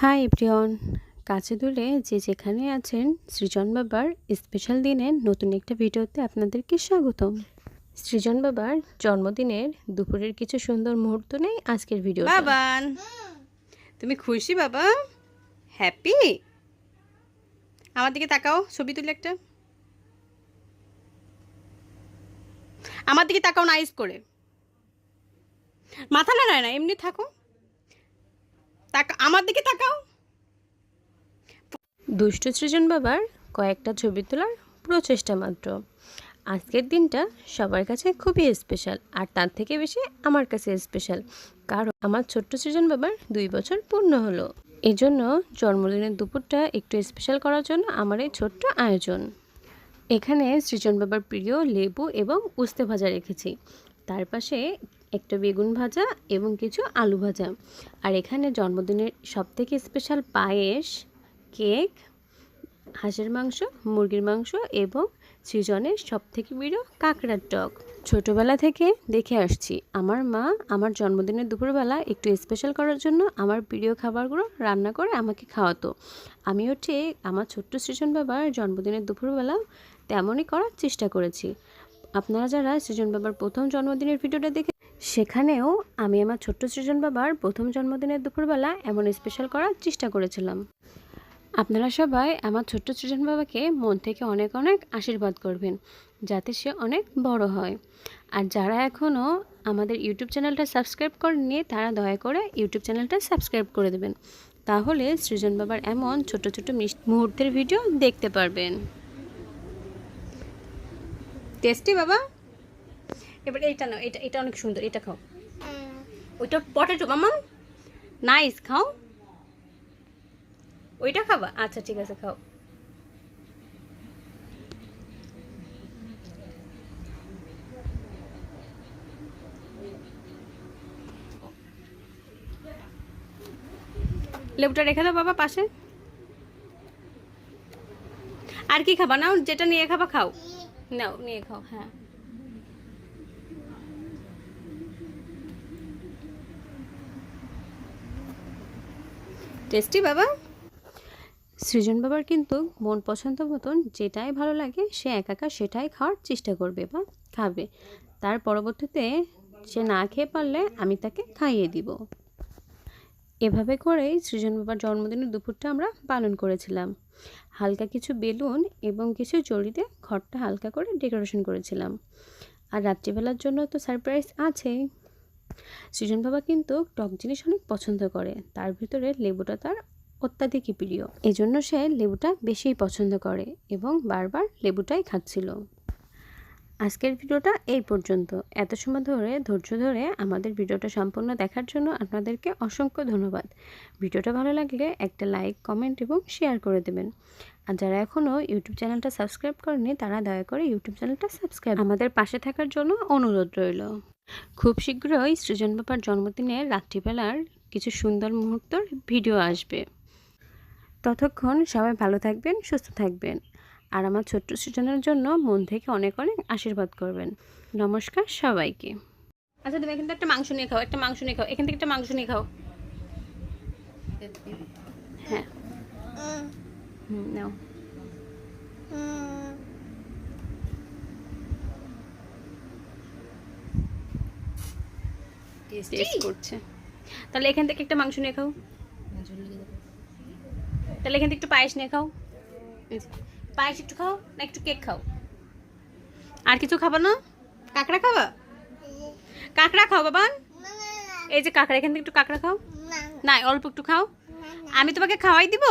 Hi everyone, কাছে দূরে যে যেখানে আছেন, সৃজন বাবার স্পেশাল দিনের নতুন একটা ভিডিওতে আপনাদেরকে স্বাগতম। সৃজন বাবার জন্মদিনের দুপুরের কিছু সুন্দর মুহূর্ত নেই আজকের ভিডিও। বাবান, তুমি খুশি বাবা? হ্যাপি? আমার দিকে তাকাও, ছবি তুলে একটা। আমার দিকে তাকাও, নাইস করে। মাথা নাড়ায় না, এমনি থাকো। আমার দিকে তাকাও। দুষ্ট সৃজন বাবার কয়েকটা ছবি তোলার প্রচেষ্টা মাত্র। আজকের দিনটা সবার কাছে খুবই স্পেশাল, আর তার থেকে বেশি আমার কাছে স্পেশাল, কারণ আমার ছোট্ট সৃজন বাবার 2 বছর পূর্ণ হলো। এজন্য জন্মদিনের দুপুরটা একটু স্পেশাল করার জন্য আমার এই ছোট্ট আয়োজন। এখানে সৃজন বাবার প্রিয় লেবু এবং উস্তে ভাজা রেখেছি, তার পাশে একটা বেগুন ভাজা এবং কিছু আলু ভাজা, আর এখানে জন্মদিনের সবথেকে স্পেশাল পায়েস, কেক, হাঁসের মাংস, মুরগির মাংস এবং সৃজনের সবথেকে প্রিয় কাঁকড়ার টক। ছোটোবেলা থেকে দেখে আসছি আমার মা আমার জন্মদিনের দুপুরবেলা একটু স্পেশাল করার জন্য আমার প্রিয় খাবারগুলো রান্না করে আমাকে খাওয়াতো। আমিও ঠিক আমার ছোট্ট সৃজন বাবার জন্মদিনের দুপুরবেলা তেমনই করার চেষ্টা করেছি। আপনারা যারা সৃজন বাবার প্রথম জন্মদিনের ভিডিওটা দেখে, সেখানেও আমি আমার ছোট্ট সৃজন বাবার প্রথম জন্মদিনের দুপুরবেলা এমন স্পেশাল করার চেষ্টা করেছিলাম। আপনারা সবাই আমার ছোট্ট সৃজন বাবাকে মন থেকে অনেক অনেক আশীর্বাদ করবেন, যাতে সে অনেক বড় হয়। আর যারা এখনও আমাদের ইউটিউব চ্যানেলটা সাবস্ক্রাইব করেননি, তারা দয়া করে ইউটিউব চ্যানেলটা সাবস্ক্রাইব করে দেবেন, তাহলে সৃজন বাবার এমন ছোট ছোট মুহূর্তের ভিডিও দেখতে পারবেন। টেস্টি বাবা। এবার এইটা নাও, এটা এটা অনেক সুন্দর, এটা খাও। ওইটা পটেটো মামা, নাইস, খাও। ওইটা খাবা? আচ্ছা ঠিক আছে, খাও। লেবুটা রেখে দাও বাবা পাশে। আর কি খাবা? নাও, যেটা নিয়ে খাবা খাও। নাও, নিয়ে খাও। হ্যাঁ, টেস্টি বাবা। সৃজন বাবার কিন্তু মন পছন্দ মতন যেটাই ভালো লাগে সে একা সেটাই খাওয়ার চেষ্টা করবে বা খাবে। তার পরবর্তীতে সে না খেয়ে পারলে আমি তাকে খাইয়ে দিব। এভাবে করেই সৃজন বাবার জন্মদিনের দুপুরটা আমরা পালন করেছিলাম। হালকা কিছু বেলুন এবং কিছু চড়িতে ঘরটা হালকা করে ডেকোরেশন করেছিলাম। আর রাত্রিবেলার জন্য তো সারপ্রাইজ আছেই। সৃজন বাবা কিন্তু টক জিনিস অনেক পছন্দ করে, তার ভিতরে লেবুটা তার অত্যাধিকই প্রিয়, এজন্য সে লেবুটা বেশিই পছন্দ করে এবং বারবার লেবুটাই খাচ্ছিল। আজকের ভিডিওটা এই পর্যন্ত। এত সময় ধরে ধৈর্য ধরে আমাদের ভিডিওটা সম্পূর্ণ দেখার জন্য আপনাদেরকে অসংখ্য ধন্যবাদ। ভিডিওটা ভালো লাগলে একটা লাইক, কমেন্ট এবং শেয়ার করে দেবেন। আর যারা এখনও ইউটিউব চ্যানেলটা সাবস্ক্রাইব করেনি, তারা দয়া করে ইউটিউব চ্যানেলটা সাবস্ক্রাইব আমাদের পাশে থাকার জন্য অনুরোধ রইল। খুব শীঘ্রই সৃজন বাবার জন্মদিনের রাত্রিবেলার কিছু সুন্দর মুহূর্তের ভিডিও আসবে। ততক্ষণ সবাই ভালো থাকবেন, সুস্থ থাকবেন, আর আমার ছোট্ট সৃজনের জন্য মন থেকে অনেক অনেক আশীর্বাদ করবেন। নমস্কার সবাইকে। আচ্ছা, তুমি এখান থেকে একটা মাংস নিয়ে খাও, একটা মাংস নিয়ে খাও, এখান থেকে একটা মাংস নিয়ে খাও। হ্যাঁ, নাও। টেস্ট করছে। তাহলে এখান থেকে একটা মাংস নিয়ে খাও। তাহলে এখান থেকে একটু পায়েস নিয়ে খাও। পায়েস একটু খাও, না একটু কেক খাও? আর কিছু খাবা না? কাঁকড়া খাবা? কাঁকড়া খাও বাবা। এই যে কাঁকড়া, এখান থেকে একটু কাঁকড়া খাও। না, অল্প একটু খাও। আমি তোমাকে খাওয়াই দিব।